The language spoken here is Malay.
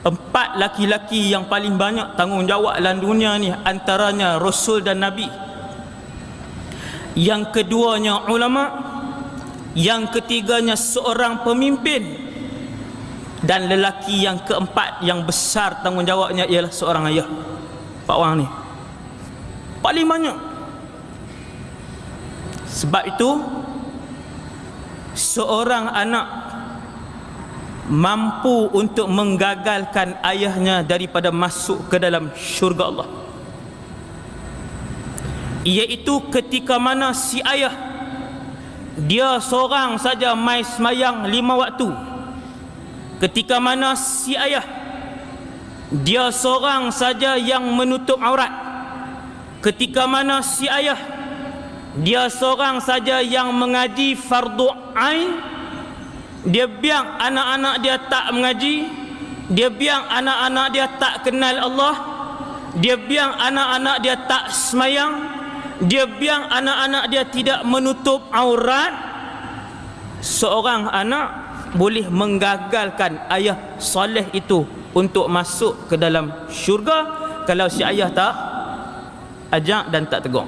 Empat laki-laki yang paling banyak tanggungjawab dalam dunia ni, antaranya Rasul dan Nabi. Yang keduanya ulama. Yang ketiganya seorang pemimpin. Dan lelaki yang keempat yang besar tanggungjawabnya ialah seorang ayah. Empat orang ni paling banyak. Sebab itu seorang anak mampu untuk menggagalkan ayahnya daripada masuk ke dalam syurga Allah, iaitu ketika mana si ayah dia seorang saja mai semayang 5 waktu, ketika mana si ayah dia seorang saja yang menutup aurat, ketika mana si ayah dia seorang saja yang mengaji fardu ain, dia biang anak-anak dia tak mengaji, dia biang anak-anak dia tak kenal Allah, dia biang anak-anak dia tak semayang, dia biang anak-anak dia tidak menutup aurat. Seorang anak boleh menggagalkan ayah soleh itu untuk masuk ke dalam syurga kalau si ayah tak ajak dan tak tegur.